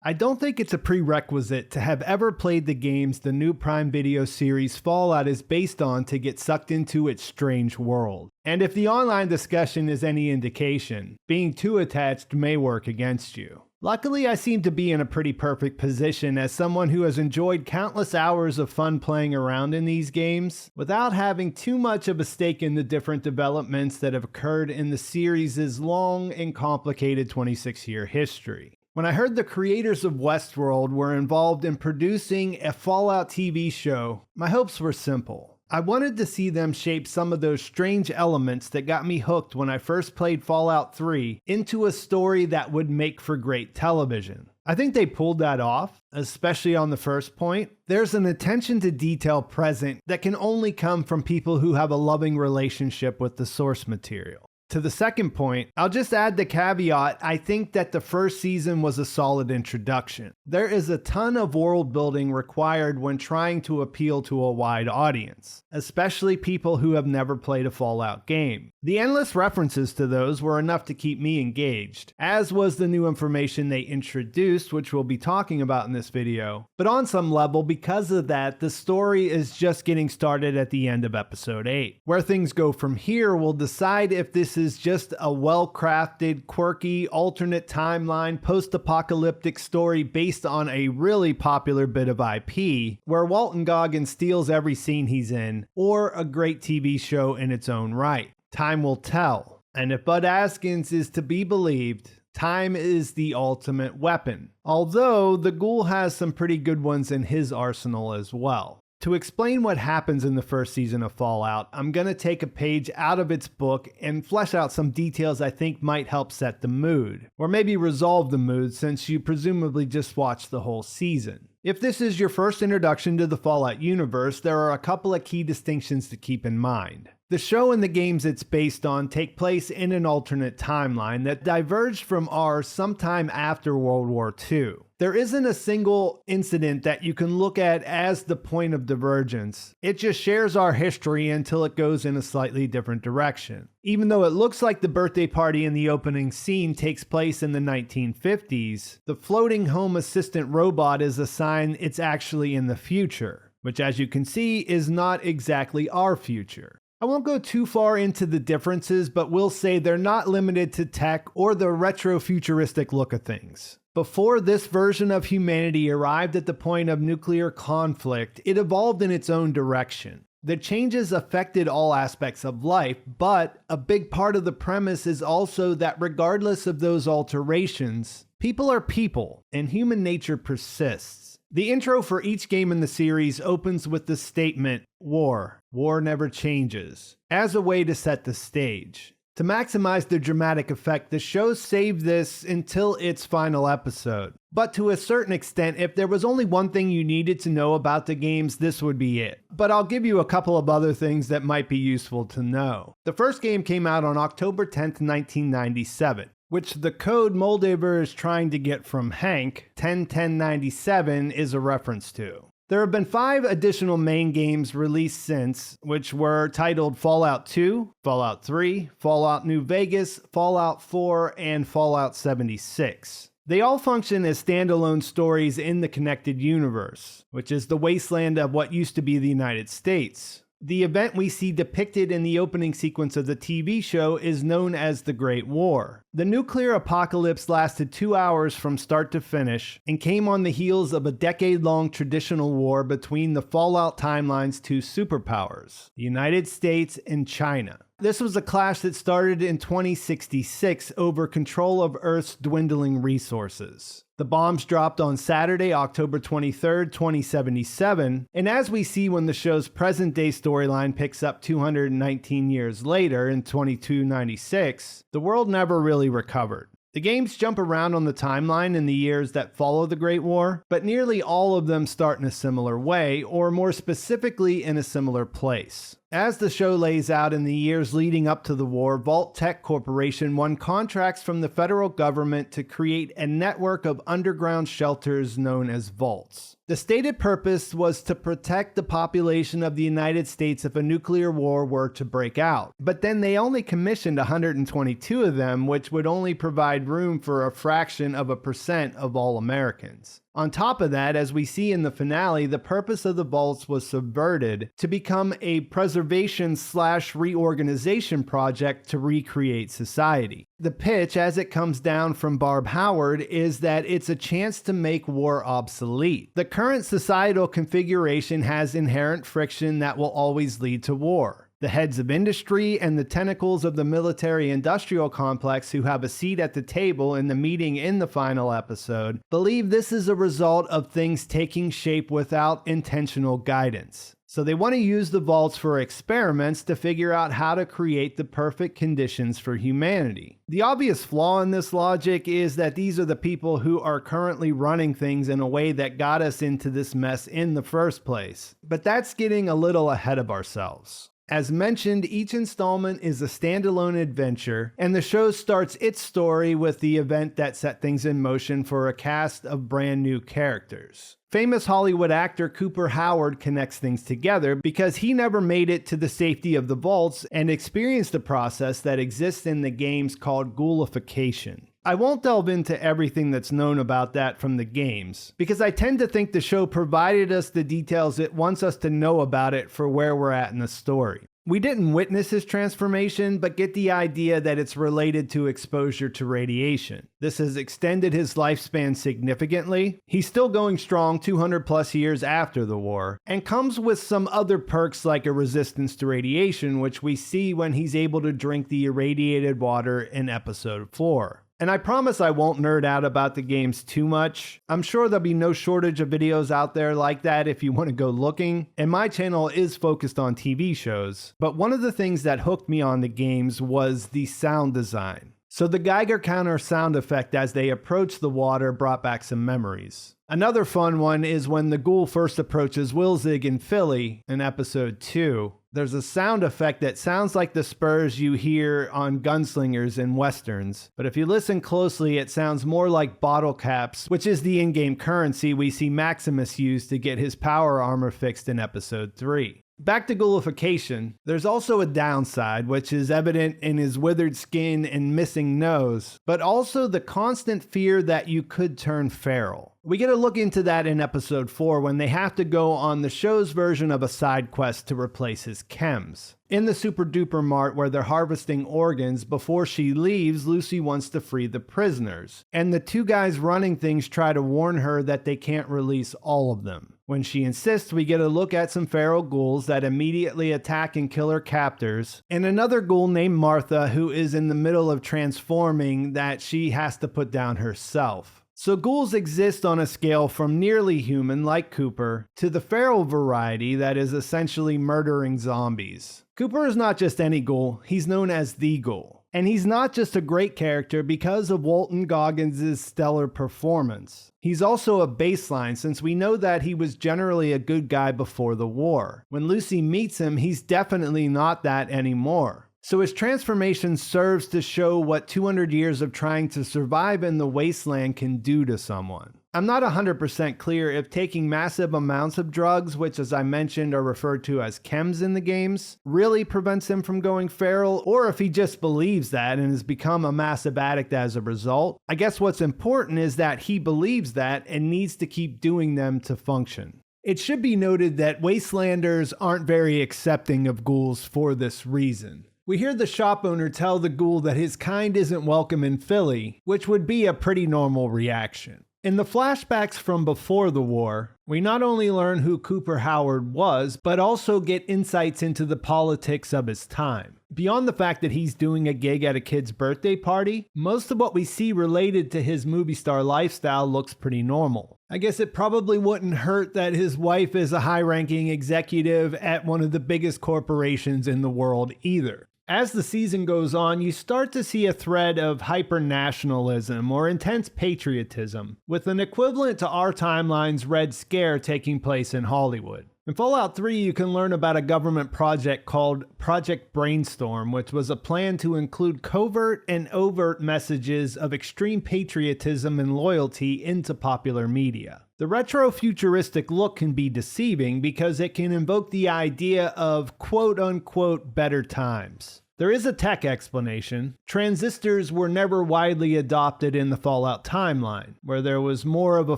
I don't think it's a prerequisite to have ever played the games the new Prime Video series Fallout is based on to get sucked into its strange world. And if the online discussion is any indication, being too attached may work against you. Luckily, I seem to be in a pretty perfect position as someone who has enjoyed countless hours of fun playing around in these games without having too much of a stake in the different developments that have occurred in the series' long and complicated 26-year history. When I heard the creators of Westworld were involved in producing a Fallout TV show, my hopes were simple. I wanted to see them shape some of those strange elements that got me hooked when I first played Fallout 3 into a story that would make for great television. I think they pulled that off, especially on the first point. There's an attention to detail present that can only come from people who have a loving relationship with the source material. To the second point, I'll just add the caveat, I think that the first season was a solid introduction. There is a ton of world building required when trying to appeal to a wide audience, especially people who have never played a Fallout game. The endless references to those were enough to keep me engaged, as was the new information they introduced, which we'll be talking about in this video. But on some level, because of that, the story is just getting started at the end of episode 8. Where things go from here will decide if this is just a well-crafted, quirky, alternate timeline, post-apocalyptic story based on a really popular bit of IP, where Walton Goggins steals every scene he's in, or a great TV show in its own right. Time will tell. And if Bud Askins is to be believed, time is the ultimate weapon. Although the Ghoul has some pretty good ones in his arsenal as well. To explain what happens in the first season of Fallout, I'm going to take a page out of its book and flesh out some details I think might help set the mood, or maybe resolve the mood since you presumably just watched the whole season. If this is your first introduction to the Fallout universe, there are a couple of key distinctions to keep in mind. The show and the games it's based on take place in an alternate timeline that diverged from ours sometime after World War II. There isn't a single incident that you can look at as the point of divergence. It just shares our history until it goes in a slightly different direction. Even though it looks like the birthday party in the opening scene takes place in the 1950s, the floating home assistant robot is a sign it's actually in the future, which as you can see is not exactly our future. I won't go too far into the differences, but will say they're not limited to tech or the retro-futuristic look of things. Before this version of humanity arrived at the point of nuclear conflict, it evolved in its own direction. The changes affected all aspects of life, but a big part of the premise is also that regardless of those alterations, people are people, and human nature persists. The intro for each game in the series opens with the statement, "War. War never changes," as a way to set the stage. To maximize the dramatic effect, the show saved this until its final episode. But to a certain extent, if there was only one thing you needed to know about the games, this would be it. But I'll give you a couple of other things that might be useful to know. The first game came out on October 10th, 1997. Which the code Moldaver is trying to get from Hank, 10-10-97, is a reference to. There have been 5 additional main games released since, which were titled Fallout 2, Fallout 3, Fallout New Vegas, Fallout 4, and Fallout 76. They all function as standalone stories in the connected universe, which is the wasteland of what used to be the United States. The event we see depicted in the opening sequence of the TV show is known as the Great War. The nuclear apocalypse lasted 2 hours from start to finish and came on the heels of a decade-long traditional war between the Fallout timeline's 2 superpowers, the United States and China. This was a clash that started in 2066 over control of Earth's dwindling resources. The bombs dropped on Saturday, October 23rd, 2077, and as we see when the show's present-day storyline picks up 219 years later in 2296, the world never really recovered. The games jump around on the timeline in the years that follow the Great War, but nearly all of them start in a similar way, or more specifically in a similar place. As the show lays out, in the years leading up to the war, Vault-Tec Corporation won contracts from the federal government to create a network of underground shelters known as vaults. The stated purpose was to protect the population of the United States if a nuclear war were to break out. But then they only commissioned 122 of them, which would only provide room for a fraction of a percent of all Americans. On top of that, as we see in the finale, the purpose of the vaults was subverted to become a preservation/reorganization project to recreate society. The pitch, as it comes down from Barb Howard, is that it's a chance to make war obsolete. The current societal configuration has inherent friction that will always lead to war. The heads of industry and the tentacles of the military-industrial complex who have a seat at the table in the meeting in the final episode believe this is a result of things taking shape without intentional guidance. So they want to use the vaults for experiments to figure out how to create the perfect conditions for humanity. The obvious flaw in this logic is that these are the people who are currently running things in a way that got us into this mess in the first place. But that's getting a little ahead of ourselves. As mentioned, each installment is a standalone adventure, and the show starts its story with the event that set things in motion for a cast of brand new characters. Famous Hollywood actor Cooper Howard connects things together because he never made it to the safety of the vaults and experienced a process that exists in the games called ghoulification. I won't delve into everything that's known about that from the games, because I tend to think the show provided us the details it wants us to know about it for where we're at in the story. We didn't witness his transformation, but get the idea that it's related to exposure to radiation. This has extended his lifespan significantly. He's still going strong 200 plus years after the war, and comes with some other perks like a resistance to radiation, which we see when he's able to drink the irradiated water in episode 4. And I promise I won't nerd out about the games too much. I'm sure there'll be no shortage of videos out there like that if you want to go looking, and my channel is focused on TV shows. But one of the things that hooked me on the games was the sound design. So the Geiger counter sound effect as they approach the water brought back some memories. Another fun one is when the ghoul first approaches Wilzig in Philly in episode 2. There's a sound effect that sounds like the spurs you hear on gunslingers in westerns, but if you listen closely, it sounds more like bottle caps, which is the in-game currency we see Maximus use to get his power armor fixed in episode 3. Back to ghoulification, there's also a downside, which is evident in his withered skin and missing nose, but also the constant fear that you could turn feral. We get a look into that in episode 4 when they have to go on the show's version of a side quest to replace his chems. In the Super Duper Mart where they're harvesting organs, before she leaves, Lucy wants to free the prisoners, and the two guys running things try to warn her that they can't release all of them. When she insists, we get a look at some feral ghouls that immediately attack and kill her captors, and another ghoul named Martha who is in the middle of transforming that she has to put down herself. So ghouls exist on a scale from nearly human, like Cooper, to the feral variety that is essentially murdering zombies. Cooper is not just any ghoul, he's known as the Ghoul. And he's not just a great character because of Walton Goggins' stellar performance. He's also a baseline since we know that he was generally a good guy before the war. When Lucy meets him, he's definitely not that anymore. So his transformation serves to show what 200 years of trying to survive in the Wasteland can do to someone. I'm not 100% clear if taking massive amounts of drugs, which as I mentioned are referred to as chems in the games, really prevents him from going feral, or if he just believes that and has become a massive addict as a result. I guess what's important is that he believes that and needs to keep doing them to function. It should be noted that Wastelanders aren't very accepting of ghouls for this reason. We hear the shop owner tell the ghoul that his kind isn't welcome in Philly, which would be a pretty normal reaction. In the flashbacks from before the war, we not only learn who Cooper Howard was, but also get insights into the politics of his time. Beyond the fact that he's doing a gig at a kid's birthday party, most of what we see related to his movie star lifestyle looks pretty normal. I guess it probably wouldn't hurt that his wife is a high-ranking executive at one of the biggest corporations in the world either. As the season goes on, you start to see a thread of hyper-nationalism or intense patriotism, with an equivalent to our timeline's Red Scare taking place in Hollywood. In Fallout 3, you can learn about a government project called Project Brainstorm, which was a plan to include covert and overt messages of extreme patriotism and loyalty into popular media. The retro-futuristic look can be deceiving because it can invoke the idea of quote-unquote better times. There is a tech explanation. Transistors were never widely adopted in the Fallout timeline, where there was more of a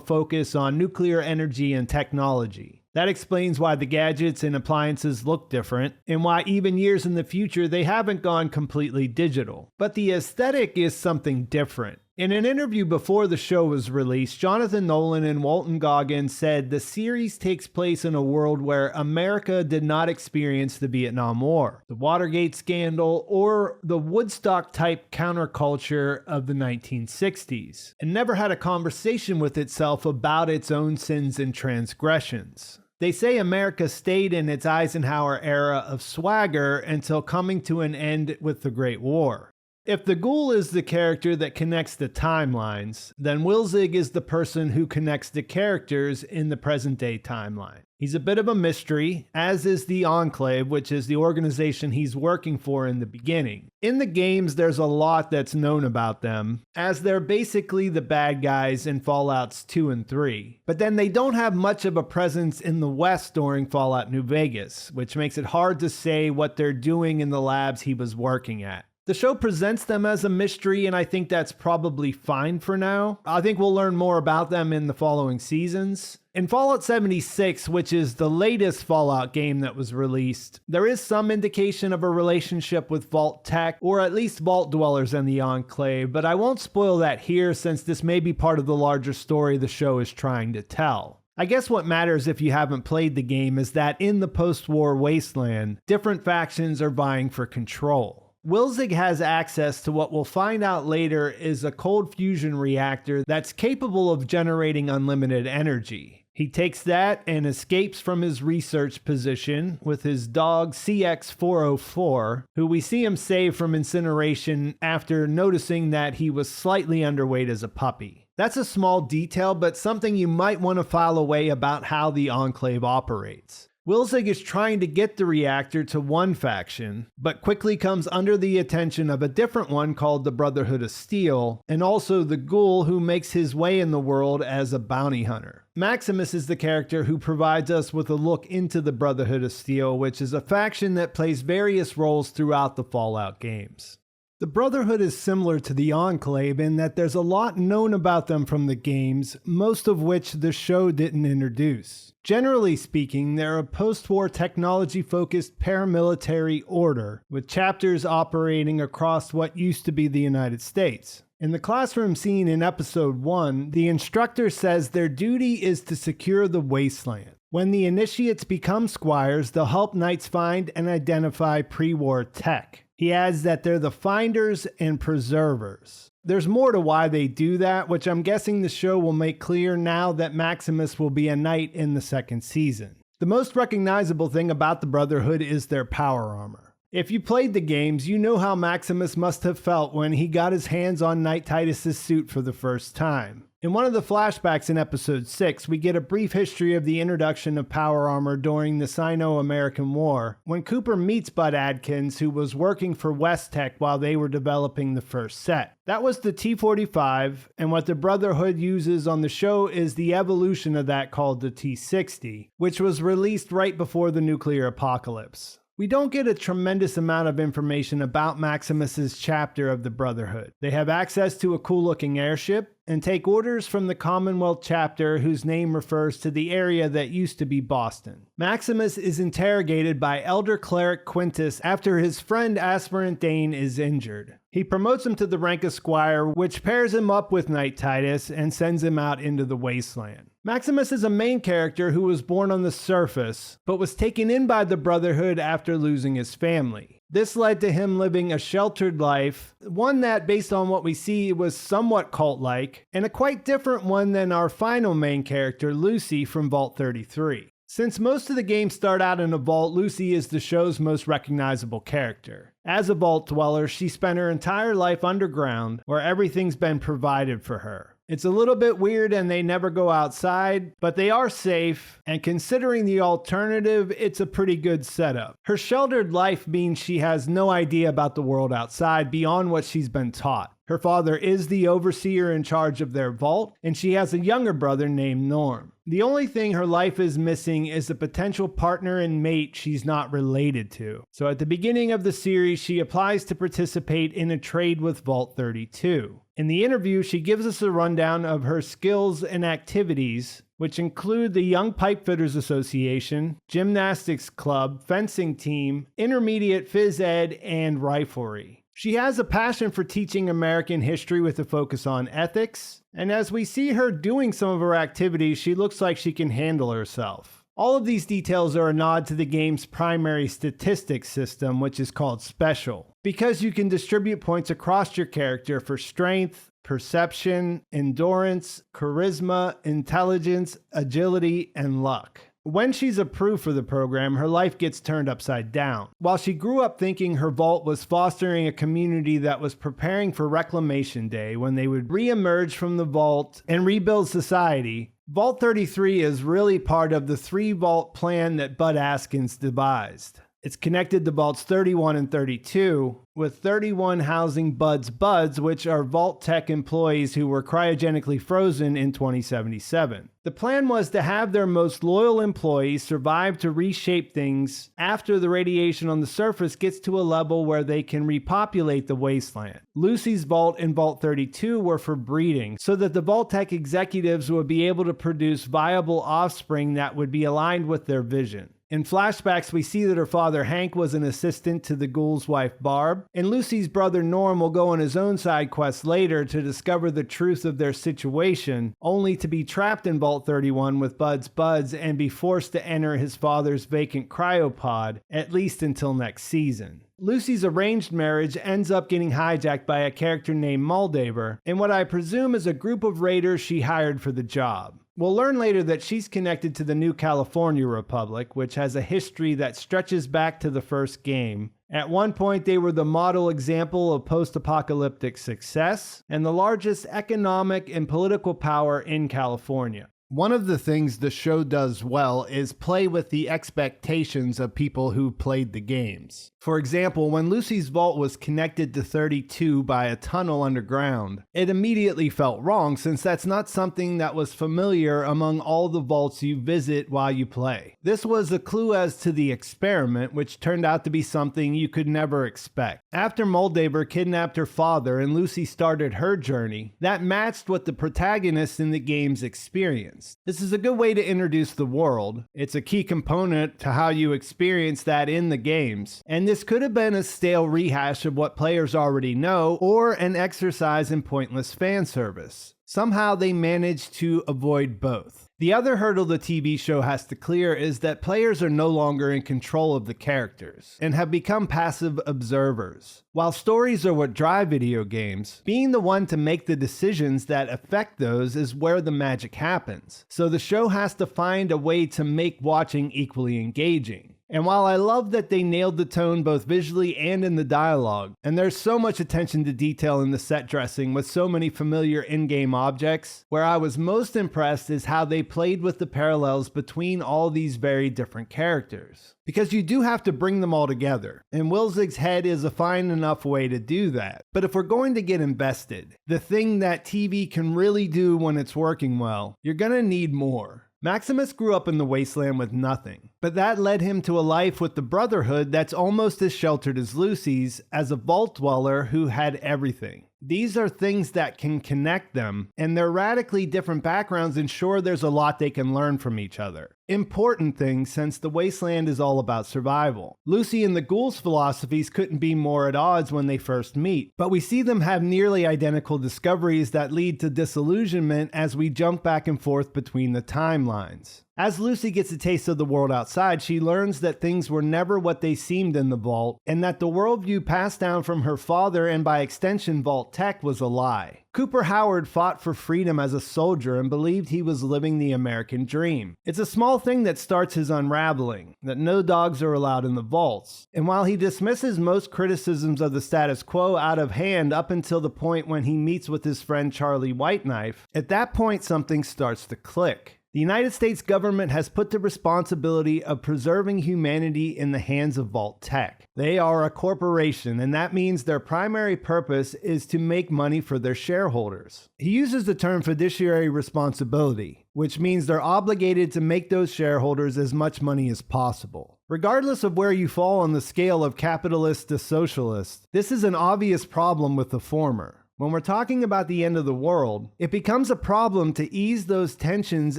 focus on nuclear energy and technology. That explains why the gadgets and appliances look different, and why even years in the future they haven't gone completely digital. But the aesthetic is something different. In an interview before the show was released, Jonathan Nolan and Walton Goggins said the series takes place in a world where America did not experience the Vietnam War, the Watergate scandal, or the Woodstock-type counterculture of the 1960s, and never had a conversation with itself about its own sins and transgressions. They say America stayed in its Eisenhower era of swagger until coming to an end with the Great War. If the Ghoul is the character that connects the timelines, then Wilzig is the person who connects the characters in the present-day timeline. He's a bit of a mystery, as is the Enclave, which is the organization he's working for in the beginning. In the games, there's a lot that's known about them, as they're basically the bad guys in Fallouts 2 and 3. But then they don't have much of a presence in the West during Fallout New Vegas, which makes it hard to say what they're doing in the labs he was working at. The show presents them as a mystery, and I think that's probably fine for now. I think we'll learn more about them in the following seasons. In Fallout 76, which is the latest Fallout game that was released, there is some indication of a relationship with Vault Tech, or at least Vault Dwellers and the Enclave, but I won't spoil that here since this may be part of the larger story the show is trying to tell. I guess what matters if you haven't played the game is that in the post-war Wasteland, different factions are vying for control. Wilzig has access to what we'll find out later is a cold fusion reactor that's capable of generating unlimited energy. He takes that and escapes from his research position with his dog CX-404, who we see him save from incineration after noticing that he was slightly underweight as a puppy. That's a small detail, but something you might want to file away about how the Enclave operates. Wilzig is trying to get the reactor to one faction, but quickly comes under the attention of a different one called the Brotherhood of Steel, and also the Ghoul who makes his way in the world as a bounty hunter. Maximus is the character who provides us with a look into the Brotherhood of Steel, which is a faction that plays various roles throughout the Fallout games. The Brotherhood is similar to the Enclave in that there's a lot known about them from the games, most of which the show didn't introduce. Generally speaking, they're a post-war technology-focused paramilitary order, with chapters operating across what used to be the United States. In the classroom scene in Episode 1, the instructor says their duty is to secure the Wasteland. When the initiates become squires, they'll help knights find and identify pre-war tech. He adds that they're the finders and preservers. There's more to why they do that, which I'm guessing the show will make clear now that Maximus will be a knight in the second season. The most recognizable thing about the Brotherhood is their power armor. If you played the games, you know how Maximus must have felt when he got his hands on Knight Titus's suit for the first time. In one of the flashbacks in Episode 6, we get a brief history of the introduction of power armor during the Sino-American War, when Cooper meets Bud Adkins, who was working for West Tech while they were developing the first set. That was the T-45, and what the Brotherhood uses on the show is the evolution of that called the T-60, which was released right before the nuclear apocalypse. We don't get a tremendous amount of information about Maximus's chapter of the Brotherhood. They have access to a cool-looking airship and take orders from the Commonwealth chapter, whose name refers to the area that used to be Boston. Maximus is interrogated by Elder Cleric Quintus after his friend Aspirant Dane is injured. He promotes him to the rank of squire, which pairs him up with Knight Titus and sends him out into the Wasteland. Maximus is a main character who was born on the surface, but was taken in by the Brotherhood after losing his family. This led to him living a sheltered life, one that, based on what we see, was somewhat cult-like, and a quite different one than our final main character, Lucy, from Vault 33. Since most of the games start out in a vault, Lucy is the show's most recognizable character. As a vault dweller, she spent her entire life underground, where everything's been provided for her. It's a little bit weird and they never go outside, but they are safe, and considering the alternative, it's a pretty good setup. Her sheltered life means she has no idea about the world outside beyond what she's been taught. Her father is the overseer in charge of their vault, and she has a younger brother named Norm. The only thing her life is missing is a potential partner and mate she's not related to. So at the beginning of the series, she applies to participate in a trade with Vault 32. In the interview, she gives us a rundown of her skills and activities, which include the Young Pipefitters Association, Gymnastics Club, Fencing Team, Intermediate Phys Ed, and Riflery. She has a passion for teaching American history with a focus on ethics, and as we see her doing some of her activities, she looks like she can handle herself. All of these details are a nod to the game's primary statistics system, which is called Special, because you can distribute points across your character for strength, perception, endurance, charisma, intelligence, agility, and luck. When she's approved for the program, her life gets turned upside down. While she grew up thinking her vault was fostering a community that was preparing for Reclamation Day when they would re-emerge from the vault and rebuild society, Vault 33 is really part of the 3-vault plan that Bud Askins devised. It's connected to Vaults 31 and 32, with 31 housing Bud's Buds, which are Vault Tech employees who were cryogenically frozen in 2077. The plan was to have their most loyal employees survive to reshape things after the radiation on the surface gets to a level where they can repopulate the wasteland. Lucy's Vault and Vault 32 were for breeding, so that the Vault Tech executives would be able to produce viable offspring that would be aligned with their vision. In flashbacks, we see that her father Hank was an assistant to the ghoul's wife Barb, and Lucy's brother Norm will go on his own side quest later to discover the truth of their situation, only to be trapped in Vault 31 with Bud's Buds and be forced to enter his father's vacant cryopod, at least until next season. Lucy's arranged marriage ends up getting hijacked by a character named Moldaver, and what I presume is a group of raiders she hired for the job. We'll learn later that she's connected to the New California Republic, which has a history that stretches back to the first game. At one point, they were the model example of post-apocalyptic success and the largest economic and political power in California. One of the things the show does well is play with the expectations of people who played the games. For example, when Lucy's vault was connected to 32 by a tunnel underground, it immediately felt wrong since that's not something that was familiar among all the vaults you visit while you play. This was a clue as to the experiment, which turned out to be something you could never expect. After Moldaver kidnapped her father and Lucy started her journey, that matched what the protagonists in the games experienced. This is a good way to introduce the world. It's a key component to how you experience that in the games. And this could have been a stale rehash of what players already know, or an exercise in pointless fan service. Somehow they managed to avoid both. The other hurdle the TV show has to clear is that players are no longer in control of the characters and have become passive observers. While stories are what drive video games, being the one to make the decisions that affect those is where the magic happens. So the show has to find a way to make watching equally engaging. And while I love that they nailed the tone both visually and in the dialogue, and there's so much attention to detail in the set dressing with so many familiar in-game objects, where I was most impressed is how they played with the parallels between all these very different characters. Because you do have to bring them all together, and Wilzig's head is a fine enough way to do that. But if we're going to get invested, the thing that TV can really do when it's working well, you're gonna need more. Maximus grew up in the Wasteland with nothing, but that led him to a life with the Brotherhood that's almost as sheltered as Lucy's, as a vault dweller who had everything. These are things that can connect them, and their radically different backgrounds ensure there's a lot they can learn from each other. Important things, since the Wasteland is all about survival. Lucy and the Ghoul's philosophies couldn't be more at odds when they first meet, but we see them have nearly identical discoveries that lead to disillusionment as we jump back and forth between the timelines. As Lucy gets a taste of the world outside, she learns that things were never what they seemed in the vault, and that the worldview passed down from her father and by extension Vault Tech was a lie. Cooper Howard fought for freedom as a soldier and believed he was living the American dream. It's a small thing that starts his unraveling, that no dogs are allowed in the vaults. And while he dismisses most criticisms of the status quo out of hand up until the point when he meets with his friend Charlie Whiteknife, at that point something starts to click. The United States government has put the responsibility of preserving humanity in the hands of Vault Tech. They are a corporation, and that means their primary purpose is to make money for their shareholders. He uses the term fiduciary responsibility, which means they're obligated to make those shareholders as much money as possible. Regardless of where you fall on the scale of capitalist to socialist, this is an obvious problem with the former. When we're talking about the end of the world, it becomes a problem to ease those tensions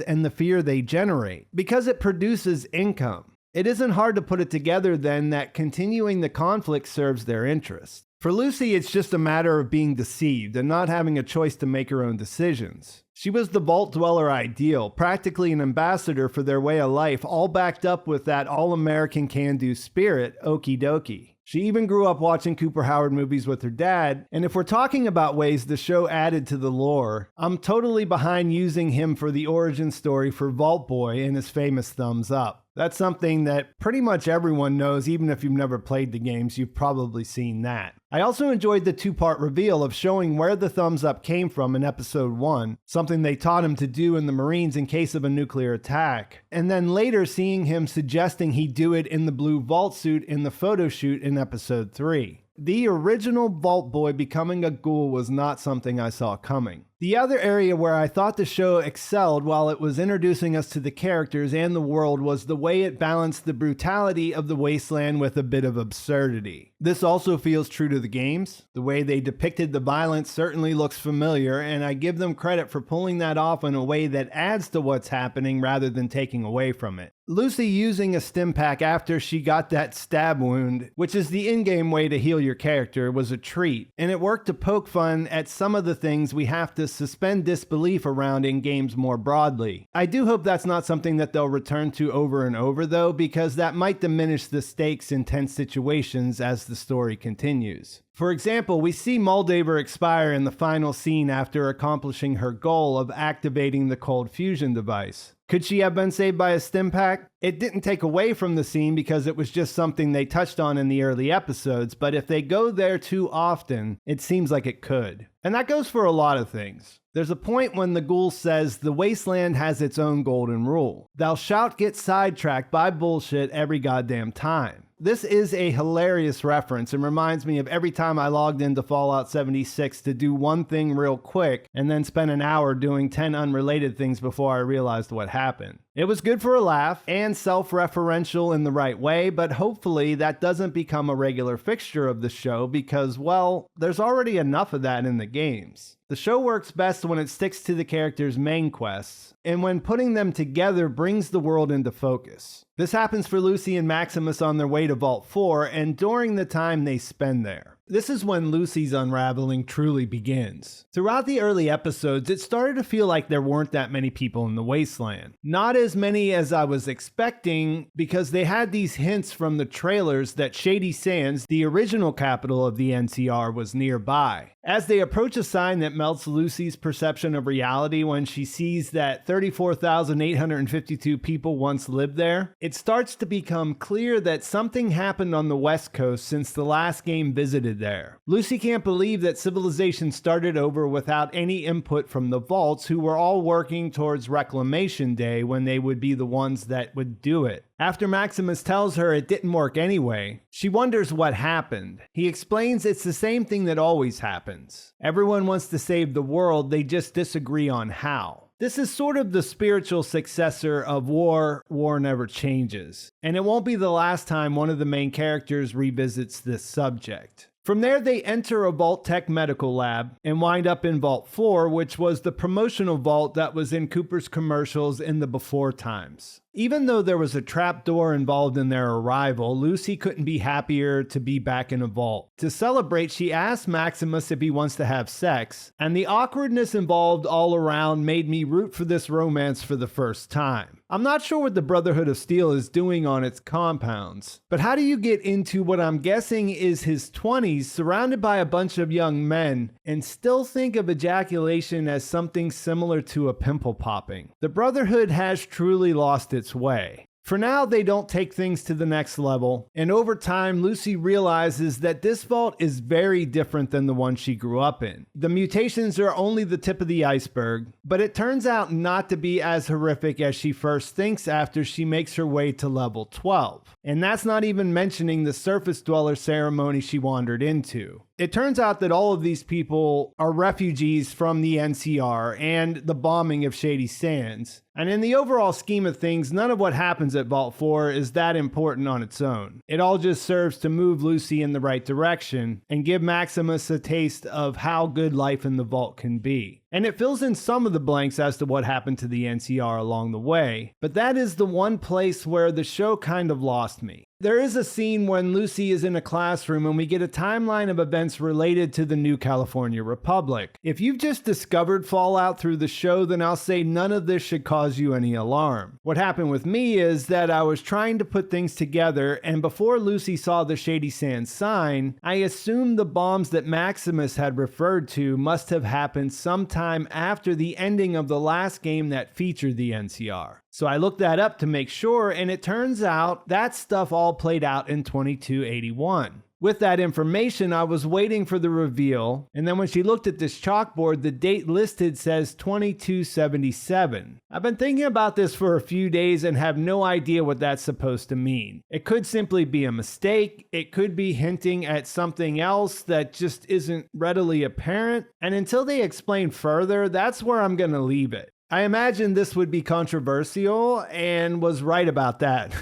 and the fear they generate, because it produces income. It isn't hard to put it together then that continuing the conflict serves their interest. For Lucy, it's just a matter of being deceived and not having a choice to make her own decisions. She was the Vault Dweller ideal, practically an ambassador for their way of life, all backed up with that all-American can-do spirit, okie dokie. She even grew up watching Cooper Howard movies with her dad, and if we're talking about ways the show added to the lore, I'm totally behind using him for the origin story for Vault Boy and his famous thumbs up. That's something that pretty much everyone knows, even if you've never played the games, you've probably seen that. I also enjoyed the two-part reveal of showing where the thumbs up came from in episode 1, something they taught him to do in the Marines in case of a nuclear attack, and then later seeing him suggesting he do it in the blue vault suit in the photo shoot in episode 3. The original Vault Boy becoming a ghoul was not something I saw coming. The other area where I thought the show excelled while it was introducing us to the characters and the world was the way it balanced the brutality of the Wasteland with a bit of absurdity. This also feels true to the games. The way they depicted the violence certainly looks familiar, and I give them credit for pulling that off in a way that adds to what's happening rather than taking away from it. Lucy using a stim pack after she got that stab wound, which is the in-game way to heal your character, was a treat, and it worked to poke fun at some of the things we have to suspend disbelief around in games more broadly. I do hope that's not something that they'll return to over and over though, because that might diminish the stakes in tense situations as the story continues. For example, we see Moldaver expire in the final scene after accomplishing her goal of activating the cold fusion device. Could she have been saved by a stim pack? It didn't take away from the scene because it was just something they touched on in the early episodes, but if they go there too often, it seems like it could. And that goes for a lot of things. There's a point when the ghoul says the Wasteland has its own golden rule. Thou shalt get sidetracked by bullshit every goddamn time. This is a hilarious reference and reminds me of every time I logged into Fallout 76 to do one thing real quick and then spent an hour doing 10 unrelated things before I realized what happened. It was good for a laugh and self-referential in the right way, but hopefully that doesn't become a regular fixture of the show because, well, there's already enough of that in the games. The show works best when it sticks to the characters' main quests, and when putting them together brings the world into focus. This happens for Lucy and Maximus on their way to Vault 4 and during the time they spend there. This is when Lucy's unraveling truly begins. Throughout the early episodes, it started to feel like there weren't that many people in the Wasteland. Not as many as I was expecting because they had these hints from the trailers that Shady Sands, the original capital of the NCR, was nearby. As they approach a sign that melts Lucy's perception of reality when she sees that 34,852 people once lived there, it starts to become clear that something happened on the West Coast since the last game visited there. Lucy can't believe that civilization started over without any input from the Vaults, who were all working towards Reclamation Day when they would be the ones that would do it. After Maximus tells her it didn't work anyway, she wonders what happened. He explains it's the same thing that always happens. Everyone wants to save the world, they just disagree on how. This is sort of the spiritual successor of War Never Changes, and it won't be the last time one of the main characters revisits this subject. From there, they enter a Vault Tech medical lab and wind up in Vault 4, which was the promotional vault that was in Cooper's commercials in the before times. Even though there was a trapdoor involved in their arrival, Lucy couldn't be happier to be back in a vault. To celebrate, she asked Maximus if he wants to have sex, and the awkwardness involved all around made me root for this romance for the first time. I'm not sure what the Brotherhood of Steel is doing on its compounds, but how do you get into what I'm guessing is his 20s surrounded by a bunch of young men and still think of ejaculation as something similar to a pimple popping? The Brotherhood has truly lost its way. For now, they don't take things to the next level, and over time, Lucy realizes that this vault is very different than the one she grew up in. The mutations are only the tip of the iceberg, but it turns out not to be as horrific as she first thinks after she makes her way to level 12. And that's not even mentioning the surface dweller ceremony she wandered into. It turns out that all of these people are refugees from the NCR and the bombing of Shady Sands. And in the overall scheme of things, none of what happens at Vault 4 is that important on its own. It all just serves to move Lucy in the right direction and give Maximus a taste of how good life in the vault can be. And it fills in some of the blanks as to what happened to the NCR along the way, but that is the one place where the show kind of lost me. There is a scene when Lucy is in a classroom and we get a timeline of events related to the New California Republic. If you've just discovered Fallout through the show, then I'll say none of this should cause you any alarm. What happened with me is that I was trying to put things together, and before Lucy saw the Shady Sands sign, I assumed the bombs that Maximus had referred to must have happened sometime after the ending of the last game that featured the NCR. So I looked that up to make sure, and it turns out that stuff all played out in 2281. With that information, I was waiting for the reveal, and then when she looked at this chalkboard, the date listed says 2277. I've been thinking about this for a few days and have no idea what that's supposed to mean. It could simply be a mistake, it could be hinting at something else that just isn't readily apparent, and until they explain further, that's where I'm gonna leave it. I imagine this would be controversial and was right about that.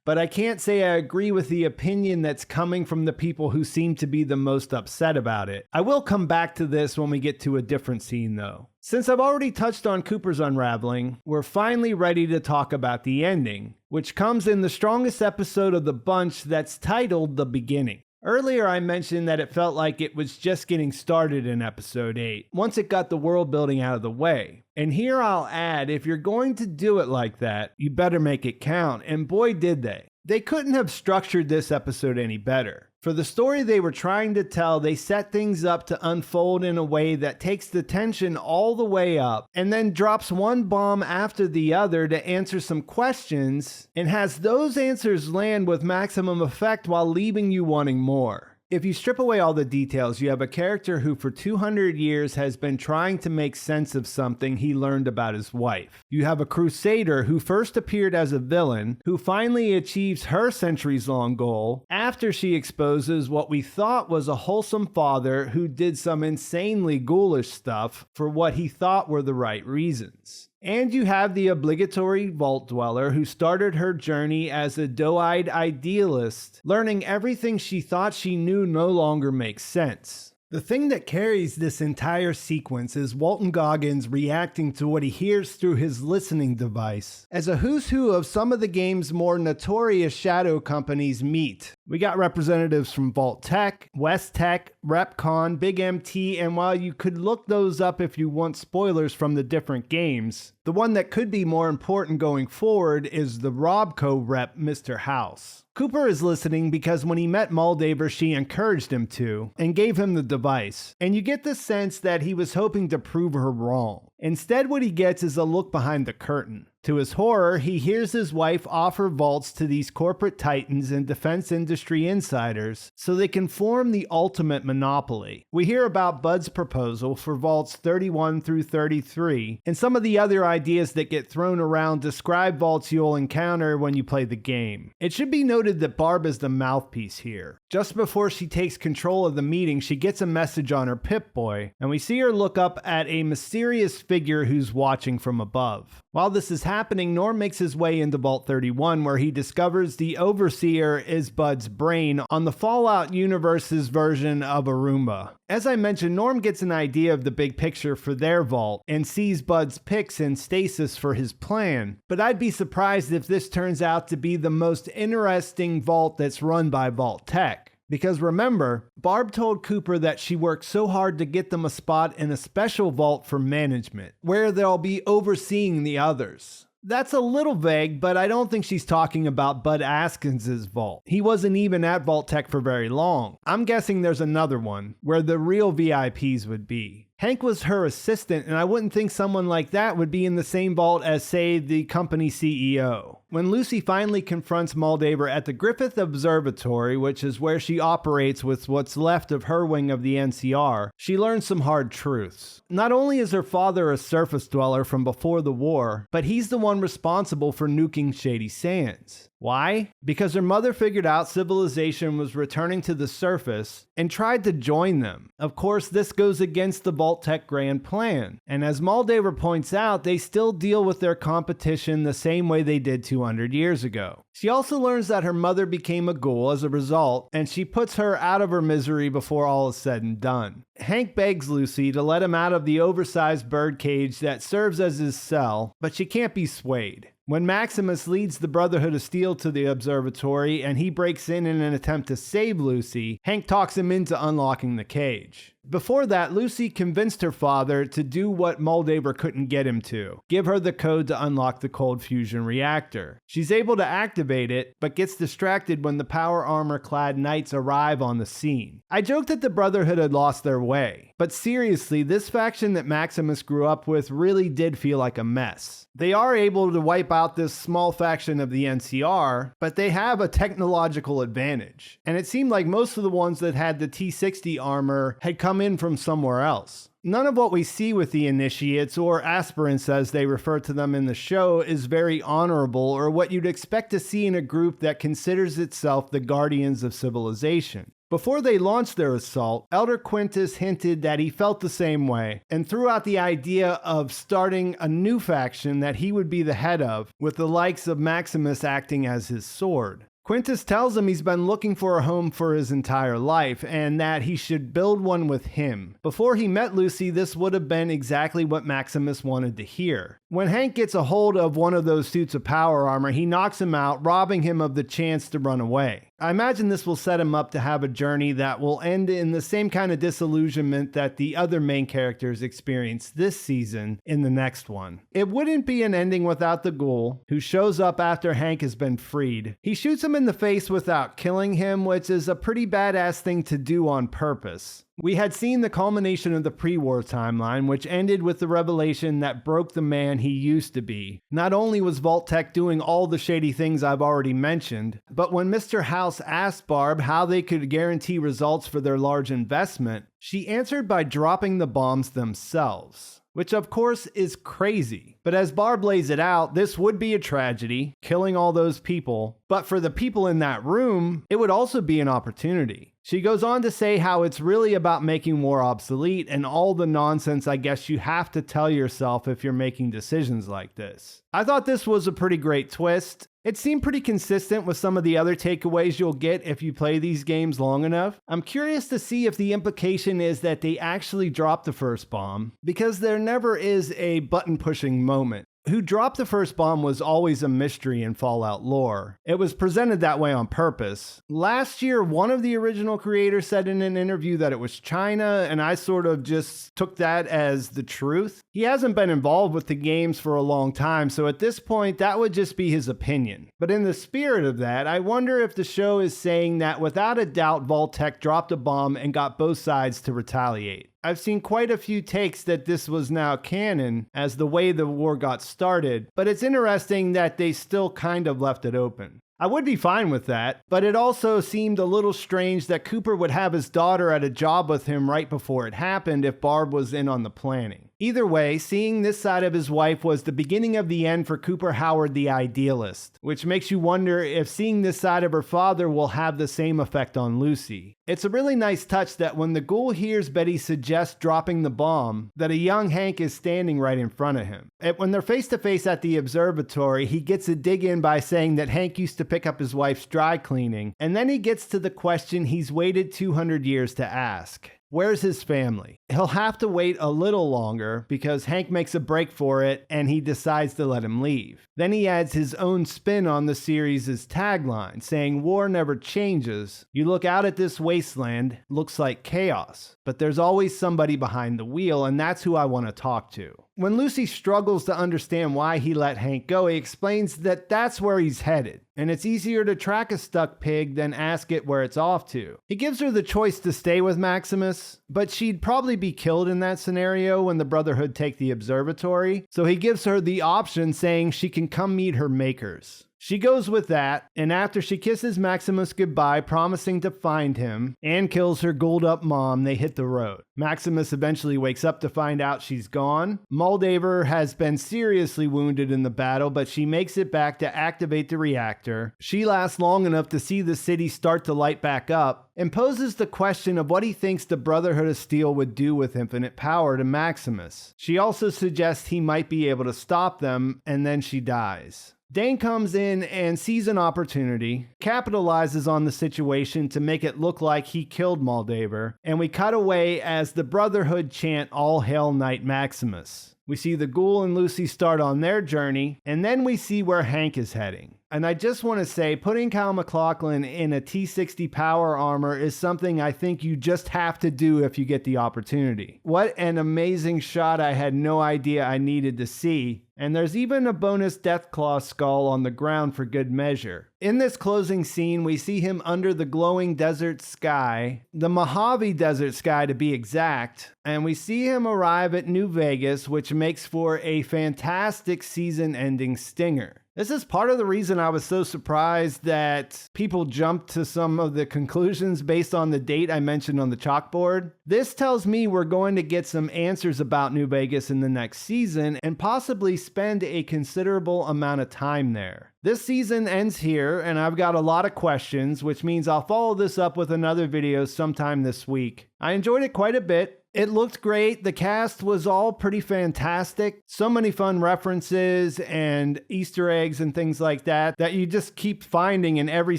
But I can't say I agree with the opinion that's coming from the people who seem to be the most upset about it. I will come back to this when we get to a different scene though. Since I've already touched on Cooper's unraveling, we're finally ready to talk about the ending, which comes in the strongest episode of the bunch that's titled The Beginning. Earlier I mentioned that it felt like it was just getting started in episode 8, once it got the world building out of the way. And here I'll add, if you're going to do it like that, you better make it count, and boy did they. They couldn't have structured this episode any better. For the story they were trying to tell, they set things up to unfold in a way that takes the tension all the way up and then drops one bomb after the other to answer some questions and has those answers land with maximum effect while leaving you wanting more. If you strip away all the details, you have a character who for 200 years has been trying to make sense of something he learned about his wife. You have a crusader who first appeared as a villain, who finally achieves her centuries-long goal after she exposes what we thought was a wholesome father who did some insanely ghoulish stuff for what he thought were the right reasons. And you have the obligatory vault dweller who started her journey as a doe-eyed idealist, learning everything she thought she knew no longer makes sense. The thing that carries this entire sequence is Walton Goggins reacting to what he hears through his listening device as a who's who of some of the game's more notorious shadow companies meet. We got representatives from Vault Tech, West Tech, RepCon, Big MT, and while you could look those up if you want spoilers from the different games, the one that could be more important going forward is the Robco rep, Mr. House. Cooper is listening because when he met Moldaver, she encouraged him to, and gave him the device, and you get the sense that he was hoping to prove her wrong. Instead, what he gets is a look behind the curtain. To his horror, he hears his wife offer vaults to these corporate titans and defense industry insiders so they can form the ultimate monopoly. We hear about Bud's proposal for vaults 31 through 33, and some of the other ideas that get thrown around describe vaults you'll encounter when you play the game. It should be noted that Barb is the mouthpiece here. Just before she takes control of the meeting, she gets a message on her Pip-Boy, and we see her look up at a mysterious figure who's watching from above. While this is happening, Norm makes his way into Vault 31, where he discovers the Overseer is Bud's brain on the Fallout universe's version of a Roomba. As I mentioned, Norm gets an idea of the big picture for their vault and sees Bud's pics in stasis for his plan, but I'd be surprised if this turns out to be the most interesting vault that's run by Vault Tech. Because remember, Barb told Cooper that she worked so hard to get them a spot in a special vault for management, where they'll be overseeing the others. That's a little vague, but I don't think she's talking about Bud Askins' vault. He wasn't even at Vault-Tec for very long. I'm guessing there's another one, where the real VIPs would be. Hank was her assistant, and I wouldn't think someone like that would be in the same vault as, say, the company CEO. When Lucy finally confronts Moldaver at the Griffith Observatory, which is where she operates with what's left of her wing of the NCR, she learns some hard truths. Not only is her father a surface dweller from before the war, but he's the one responsible for nuking Shady Sands. Why? Because her mother figured out civilization was returning to the surface and tried to join them. Of course, this goes against the Vault-Tec grand plan. And as Moldaver points out, they still deal with their competition the same way they did 200 years ago. She also learns that her mother became a ghoul as a result, and she puts her out of her misery before all is said and done. Hank begs Lucy to let him out of the oversized birdcage that serves as his cell, but she can't be swayed. When Maximus leads the Brotherhood of Steel to the observatory and he breaks in an attempt to save Lucy, Hank talks him into unlocking the cage. Before that, Lucy convinced her father to do what Moldaver couldn't get him to, give her the code to unlock the cold fusion reactor. She's able to activate it, but gets distracted when the power armor-clad knights arrive on the scene. I joked that the Brotherhood had lost their way, but seriously, this faction that Maximus grew up with really did feel like a mess. They are able to wipe out this small faction of the NCR, but they have a technological advantage. And it seemed like most of the ones that had the T-60 armor had come in from somewhere else. None of what we see with the initiates, or aspirants as they refer to them in the show, is very honorable or what you'd expect to see in a group that considers itself the guardians of civilization. Before they launched their assault, Elder Quintus hinted that he felt the same way and threw out the idea of starting a new faction that he would be the head of, with the likes of Maximus acting as his sword. Quintus tells him he's been looking for a home for his entire life and that he should build one with him. Before he met Lucy, this would have been exactly what Maximus wanted to hear. When Hank gets a hold of one of those suits of power armor, he knocks him out, robbing him of the chance to run away. I imagine this will set him up to have a journey that will end in the same kind of disillusionment that the other main characters experience this season in the next one. It wouldn't be an ending without the ghoul, who shows up after Hank has been freed. He shoots him in the face without killing him, which is a pretty badass thing to do on purpose. We had seen the culmination of the pre-war timeline, which ended with the revelation that broke the man he used to be. Not only was Vault-Tec doing all the shady things I've already mentioned, but when Mr. House asked Barb how they could guarantee results for their large investment, she answered by dropping the bombs themselves. Which of course is crazy. But as Barb lays it out, this would be a tragedy, killing all those people. But for the people in that room, it would also be an opportunity. She goes on to say how it's really about making war obsolete and all the nonsense I guess you have to tell yourself if you're making decisions like this. I thought this was a pretty great twist. It seemed pretty consistent with some of the other takeaways you'll get if you play these games long enough. I'm curious to see if the implication is that they actually dropped the first bomb, because there never is a button-pushing moment. Who dropped the first bomb was always a mystery in Fallout lore. It was presented that way on purpose. Last year, one of the original creators said in an interview that it was China, and I sort of just took that as the truth. He hasn't been involved with the games for a long time, so at this point, that would just be his opinion. But in the spirit of that, I wonder if the show is saying that without a doubt, Vault-Tec dropped a bomb and got both sides to retaliate. I've seen quite a few takes that this was now canon as the way the war got started, but it's interesting that they still kind of left it open. I would be fine with that, but it also seemed a little strange that Cooper would have his daughter at a job with him right before it happened if Barb was in on the planning. Either way, seeing this side of his wife was the beginning of the end for Cooper Howard the idealist, which makes you wonder if seeing this side of her father will have the same effect on Lucy. It's a really nice touch that when the ghoul hears Betty suggest dropping the bomb, that a young Hank is standing right in front of him. And when they're face to face at the observatory, he gets a dig in by saying that Hank used to pick up his wife's dry cleaning, and then he gets to the question he's waited 200 years to ask. Where's his family? He'll have to wait a little longer because Hank makes a break for it and he decides to let him leave. Then he adds his own spin on the series' tagline, saying war never changes. You look out at this wasteland, looks like chaos, but there's always somebody behind the wheel, and that's who I want to talk to. When Lucy struggles to understand why he let Hank go, he explains that that's where he's headed, and it's easier to track a stuck pig than ask it where it's off to. He gives her the choice to stay with Maximus, but she'd probably be killed in that scenario when the Brotherhood take the observatory, so he gives her the option saying she can come meet her makers. She goes with that, and after she kisses Maximus goodbye, promising to find him, and kills her ghouled up mom, they hit the road. Maximus eventually wakes up to find out she's gone. Moldaver has been seriously wounded in the battle, but she makes it back to activate the reactor. She lasts long enough to see the city start to light back up, and poses the question of what he thinks the Brotherhood of Steel would do with infinite power to Maximus. She also suggests he might be able to stop them, and then she dies. Dane comes in and sees an opportunity, capitalizes on the situation to make it look like he killed Moldaver, and we cut away as the Brotherhood chant All Hail Knight Maximus. We see the Ghoul and Lucy start on their journey, and then we see where Hank is heading. And I just want to say, putting Kyle MacLachlan in a T60 power armor is something I think you just have to do if you get the opportunity. What an amazing shot I had no idea I needed to see. And there's even a bonus Deathclaw skull on the ground for good measure. In this closing scene, we see him under the glowing desert sky, the Mojave desert sky to be exact, and we see him arrive at New Vegas, which makes for a fantastic season-ending stinger. This is part of the reason I was so surprised that people jumped to some of the conclusions based on the date I mentioned on the chalkboard. This tells me we're going to get some answers about New Vegas in the next season and possibly spend a considerable amount of time there. This season ends here, and I've got a lot of questions, which means I'll follow this up with another video sometime this week. I enjoyed it quite a bit. It looked great. The cast was all pretty fantastic. So many fun references and Easter eggs and things like that you just keep finding in every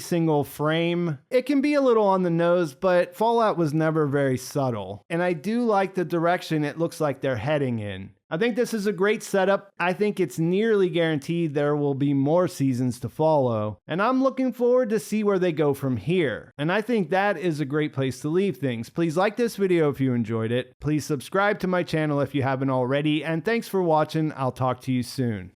single frame. It can be a little on the nose, but Fallout was never very subtle. And I do like the direction it looks like they're heading in. I think this is a great setup. I think it's nearly guaranteed there will be more seasons to follow, and I'm looking forward to see where they go from here. And I think that is a great place to leave things. Please like this video if you enjoyed it. Please subscribe to my channel if you haven't already, and thanks for watching. I'll talk to you soon.